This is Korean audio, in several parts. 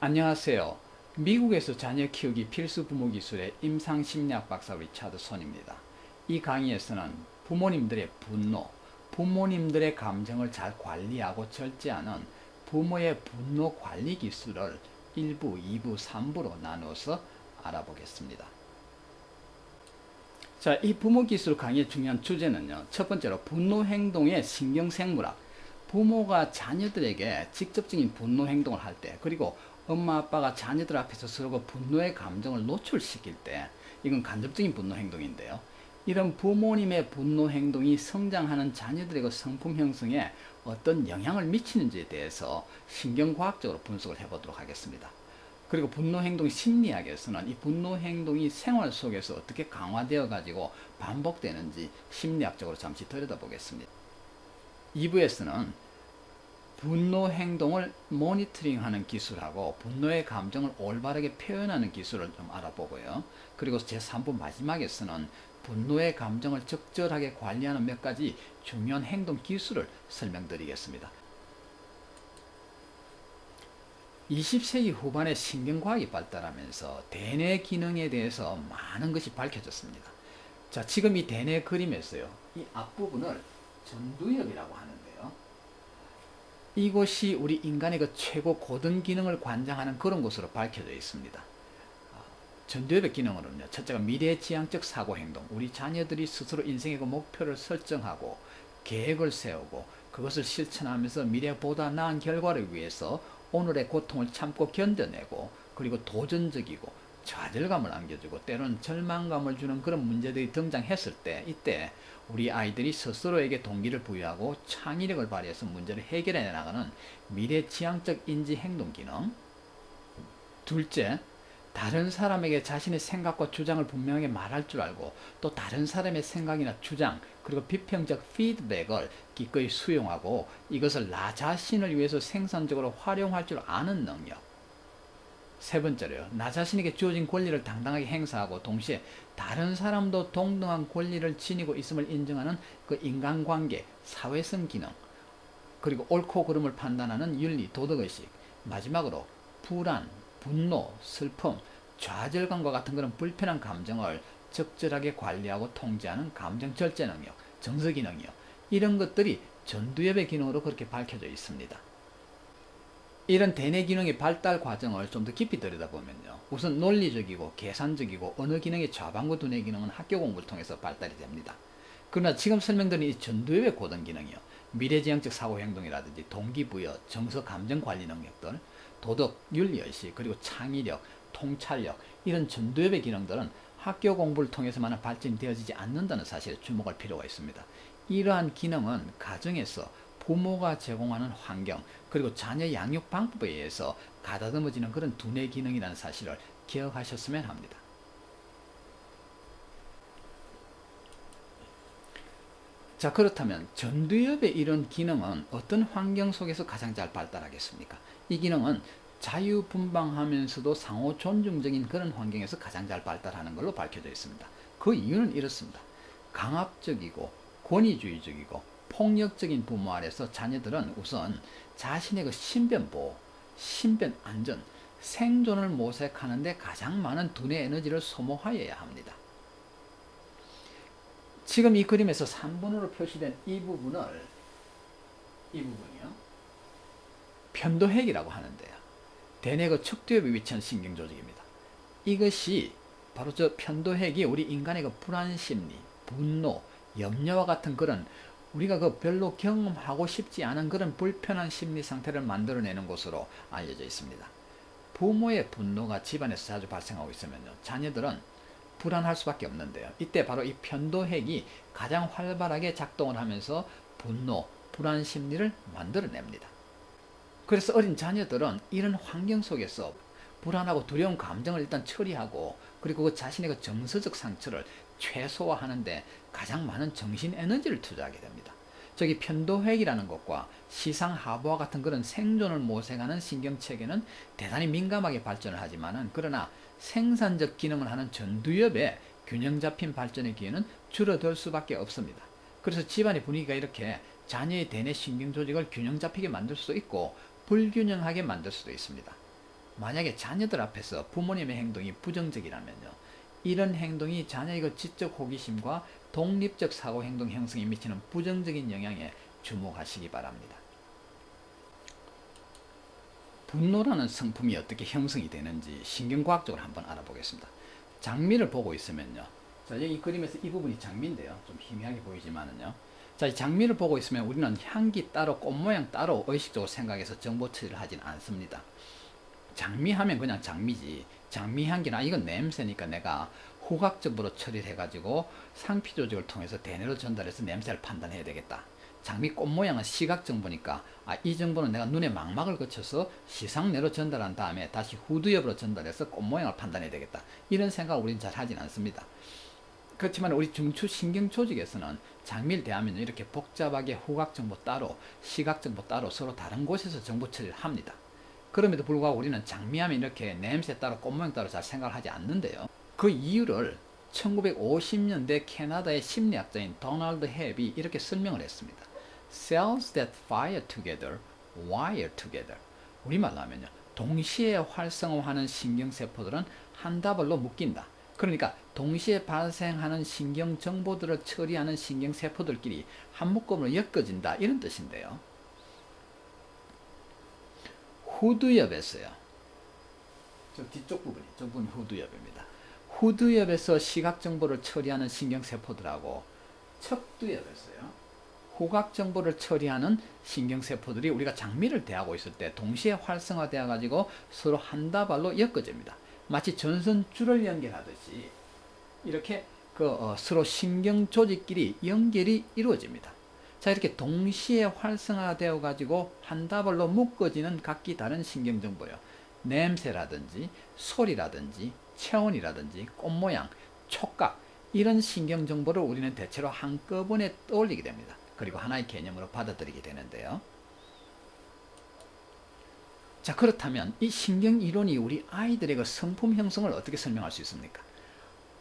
안녕하세요. 미국에서 자녀 키우기 필수 부모 기술의 임상심리학 박사 리차드 손입니다. 이 강의에서는 부모님들의 분노, 부모님들의 감정을 잘 관리하고 절제하는 부모의 분노 관리 기술을 1부, 2부, 3부로 나누어서 알아보겠습니다. 자, 이 부모 기술 강의의 중요한 주제는요. 첫 번째로 분노 행동의 신경생물학. 부모가 자녀들에게 직접적인 분노 행동을 할 때, 그리고 엄마 아빠가 자녀들 앞에서 서로 분노의 감정을 노출시킬 때, 이건 간접적인 분노 행동인데요. 이런 부모님의 분노 행동이 성장하는 자녀들의 성품 형성에 어떤 영향을 미치는지에 대해서 신경과학적으로 분석을 해보도록 하겠습니다. 그리고 분노 행동 심리학에서는 이 분노 행동이 생활 속에서 어떻게 강화되어 가지고 반복되는지 심리학적으로 잠시 들여다보겠습니다. 2부에서는 분노 행동을 모니터링하는 기술하고 분노의 감정을 올바르게 표현하는 기술을 좀 알아보고요. 그리고 제3부 마지막에서는 분노의 감정을 적절하게 관리하는 몇 가지 중요한 행동 기술을 설명드리겠습니다. 20세기 후반에 신경과학이 발달하면서 대뇌 기능에 대해서 많은 것이 밝혀졌습니다. 자, 지금 이 대뇌 그림에서요, 이 앞부분을 전두엽이라고 하는데요. 이곳이 우리 인간의 그 최고 고등 기능을 관장하는 그런 곳으로 밝혀져 있습니다. 전두엽의 기능으로는요, 첫째가 미래지향적 사고행동, 우리 자녀들이 스스로 인생의 그 목표를 설정하고 계획을 세우고 그것을 실천하면서 미래보다 나은 결과를 위해서 오늘의 고통을 참고 견뎌내고, 그리고 도전적이고 좌절감을 안겨주고 때로는 절망감을 주는 그런 문제들이 등장했을 때, 이때 우리 아이들이 스스로에게 동기를 부여하고 창의력을 발휘해서 문제를 해결해 나가는 미래지향적 인지행동 기능. 둘째, 다른 사람에게 자신의 생각과 주장을 분명하게 말할 줄 알고 또 다른 사람의 생각이나 주장 그리고 비평적 피드백을 기꺼이 수용하고 이것을 나 자신을 위해서 생산적으로 활용할 줄 아는 능력. 세 번째로요, 나 자신에게 주어진 권리를 당당하게 행사하고 동시에 다른 사람도 동등한 권리를 지니고 있음을 인정하는 그 인간관계, 사회성 기능. 그리고 옳고 그름을 판단하는 윤리, 도덕의식. 마지막으로 불안, 분노, 슬픔, 좌절감과 같은 그런 불편한 감정을 적절하게 관리하고 통제하는 감정 절제 능력, 정서 기능이요. 이런 것들이 전두엽의 기능으로 그렇게 밝혀져 있습니다. 이런 대뇌 기능의 발달 과정을 좀 더 깊이 들여다보면요, 우선 논리적이고 계산적이고 언어 기능의 좌반구 두뇌 기능은 학교 공부를 통해서 발달이 됩니다. 그러나 지금 설명드린 이 전두엽의 고등 기능이요, 미래지향적 사고행동이라든지 동기부여, 정서 감정 관리 능력들, 도덕, 윤리의식, 그리고 창의력, 통찰력, 이런 전두엽의 기능들은 학교 공부를 통해서만 발전되어지지 않는다는 사실에 주목할 필요가 있습니다. 이러한 기능은 가정에서 부모가 제공하는 환경 그리고 자녀 양육 방법에 의해서 가다듬어지는 그런 두뇌 기능이라는 사실을 기억하셨으면 합니다. 자, 그렇다면 전두엽의 이런 기능은 어떤 환경 속에서 가장 잘 발달하겠습니까? 이 기능은 자유분방하면서도 상호 존중적인 그런 환경에서 가장 잘 발달하는 걸로 밝혀져 있습니다. 그 이유는 이렇습니다. 강압적이고 권위주의적이고 폭력적인 부모 아래서 자녀들은 우선 자신의 그 신변보호, 신변안전, 생존을 모색하는 데 가장 많은 두뇌 에너지를 소모하여야 합니다. 지금 이 그림에서 3번으로 표시된 이 부분이요, 편도핵이라고 하는데요, 대뇌 그 척두엽에 위치한 신경조직입니다. 이것이 바로 저 편도핵이 우리 인간의 그 불안심리, 분노, 염려와 같은 그런 우리가 그 별로 경험하고 싶지 않은 그런 불편한 심리 상태를 만들어내는 곳으로 알려져 있습니다. 부모의 분노가 집안에서 자주 발생하고 있으면요, 자녀들은 불안할 수밖에 없는데요, 이때 바로 이 편도핵이 가장 활발하게 작동을 하면서 분노, 불안 심리를 만들어냅니다. 그래서 어린 자녀들은 이런 환경 속에서 불안하고 두려운 감정을 일단 처리하고, 그리고 그 자신의 그 정서적 상처를 최소화하는데 가장 많은 정신 에너지를 투자하게 됩니다. 저기 편도핵이라는 것과 시상하부와 같은 그런 생존을 모색하는 신경체계는 대단히 민감하게 발전을 하지만은, 그러나 생산적 기능을 하는 전두엽의 균형 잡힌 발전의 기회는 줄어들 수밖에 없습니다. 그래서 집안의 분위기가 이렇게 자녀의 대뇌 신경 조직을 균형 잡히게 만들 수도 있고 불균형하게 만들 수도 있습니다. 만약에 자녀들 앞에서 부모님의 행동이 부정적이라면요, 이런 행동이 자녀의 그 지적 호기심과 독립적 사고 행동 형성에 미치는 부정적인 영향에 주목하시기 바랍니다. 분노라는 성품이 어떻게 형성이 되는지 신경과학적으로 한번 알아보겠습니다. 장미를 보고 있으면요, 자, 여기 그림에서 이 부분이 장미인데요, 좀 희미하게 보이지만은요, 자, 이 장미를 보고 있으면 우리는 향기 따로 꽃 모양 따로 의식적으로 생각해서 정보 처리를 하진 않습니다. 장미 하면 그냥 장미지, 장미 향기나 이건 냄새니까 내가 후각적으로 처리를 해가지고 상피 조직을 통해서 대뇌로 전달해서 냄새를 판단해야 되겠다. 장미 꽃 모양은 시각 정보니까 이 정보는 내가 눈의 망막을 거쳐서 시상뇌로 전달한 다음에 다시 후두엽으로 전달해서 꽃 모양을 판단해야 되겠다. 이런 생각을 우리는 잘 하진 않습니다. 그렇지만 우리 중추 신경 조직에서는 장미를 대하면 이렇게 복잡하게 후각 정보 따로 시각 정보 따로 서로 다른 곳에서 정보 처리를 합니다. 그럼에도 불구하고 우리는 장미하면 이렇게 냄새 따로 꽃 모양 따로 잘 생각을 하지 않는데요, 그 이유를 1950년대 캐나다의 심리학자인 도널드 헵이 이렇게 설명을 했습니다. Cells that fire together, wire together. 우리말로 하면요, 동시에 활성화하는 신경세포들은 한 다발로 묶인다. 그러니까 동시에 발생하는 신경 정보들을 처리하는 신경세포들끼리 한 묶음으로 엮어진다, 이런 뜻인데요. 후두엽에서요, 저 뒤쪽 부분이, 저 부분이 후두엽입니다. 후두엽에서 시각 정보를 처리하는 신경세포들하고 척두엽에서요, 후각 정보를 처리하는 신경세포들이 우리가 장미를 대하고 있을 때 동시에 활성화되어 가지고 서로 한 다발로 엮어집니다. 마치 전선줄을 연결하듯이 이렇게 서로 신경 조직끼리 연결이 이루어집니다. 자, 이렇게 동시에 활성화되어 가지고 한 다발로 묶어지는 각기 다른 신경 정보요, 냄새라든지 소리라든지 체온이라든지 꽃 모양, 촉각, 이런 신경 정보를 우리는 대체로 한꺼번에 떠올리게 됩니다. 그리고 하나의 개념으로 받아들이게 되는데요. 자, 그렇다면 이 신경 이론이 우리 아이들의 그 성품 형성을 어떻게 설명할 수 있습니까?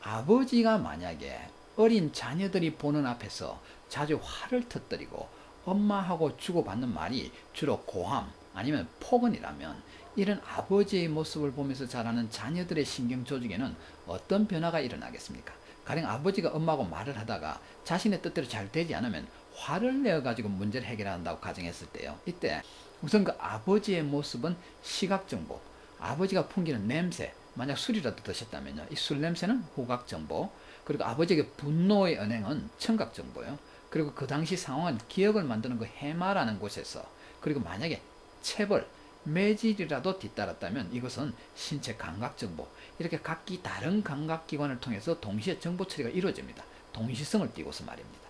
아버지가 만약에 어린 자녀들이 보는 앞에서 자주 화를 터뜨리고 엄마하고 주고받는 말이 주로 고함 아니면 폭언이라면, 이런 아버지의 모습을 보면서 자라는 자녀들의 신경 조직에는 어떤 변화가 일어나겠습니까? 가령 아버지가 엄마하고 말을 하다가 자신의 뜻대로 잘 되지 않으면 화를 내어가지고 문제를 해결한다고 가정했을 때요, 이때 우선 그 아버지의 모습은 시각정보, 아버지가 풍기는 냄새, 만약 술이라도 드셨다면요, 이 술 냄새는 후각정보, 그리고 아버지에게 분노의 언행은 청각정보요, 그리고 그 당시 상황은 기억을 만드는 그 해마라는 곳에서, 그리고 만약에 체벌, 매질이라도 뒤따랐다면 이것은 신체 감각정보, 이렇게 각기 다른 감각기관을 통해서 동시에 정보 처리가 이루어집니다. 동시성을 띠고서 말입니다.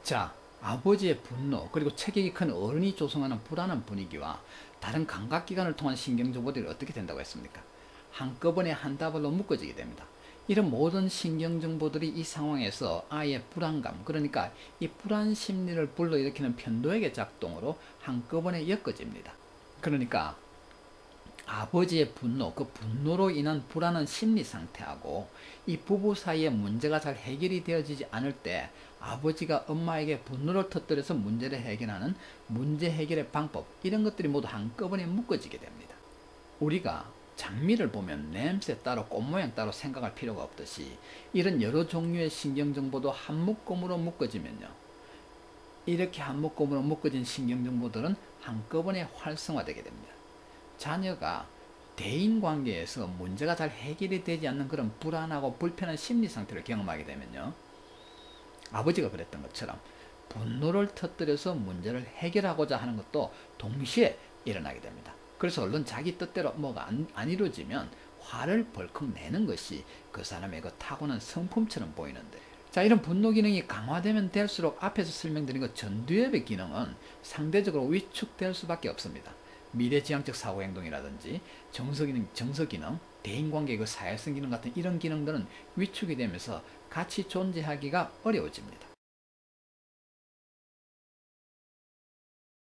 자, 아버지의 분노, 그리고 체격이 큰 어른이 조성하는 불안한 분위기와 다른 감각기관을 통한 신경정보들이 어떻게 된다고 했습니까? 한꺼번에 한 다발로 묶어지게 됩니다. 이런 모든 신경정보들이 이 상황에서 아이의 불안감, 그러니까 이 불안 심리를 불러일으키는 편도액의 작동으로 한꺼번에 엮어집니다. 그러니까 아버지의 분노, 그 분노로 인한 불안한 심리 상태하고 이 부부 사이에 문제가 잘 해결이 되어지지 않을 때 아버지가 엄마에게 분노를 터뜨려서 문제를 해결하는 문제 해결의 방법, 이런 것들이 모두 한꺼번에 묶어지게 됩니다. 우리가 장미를 보면 냄새 따로 꽃 모양 따로 생각할 필요가 없듯이 이런 여러 종류의 신경정보도 한 묶음으로 묶어지면요, 이렇게 한 묶음으로 묶어진 신경정보들은 한꺼번에 활성화되게 됩니다. 자녀가 대인관계에서 문제가 잘 해결이 되지 않는 그런 불안하고 불편한 심리 상태를 경험하게 되면요, 아버지가 그랬던 것처럼 분노를 터뜨려서 문제를 해결하고자 하는 것도 동시에 일어나게 됩니다. 그래서 얼른 자기 뜻대로 뭐가 안 이루어지면 화를 벌컥 내는 것이 그 사람의 그 타고난 성품처럼 보이는데, 자, 이런 분노 기능이 강화되면 될수록 앞에서 설명드린 그 전두엽의 기능은 상대적으로 위축될 수밖에 없습니다. 미래지향적 사고행동이라든지 정서기능, 대인관계의 그 사회성 기능 같은 이런 기능들은 위축이 되면서 같이 존재하기가 어려워집니다.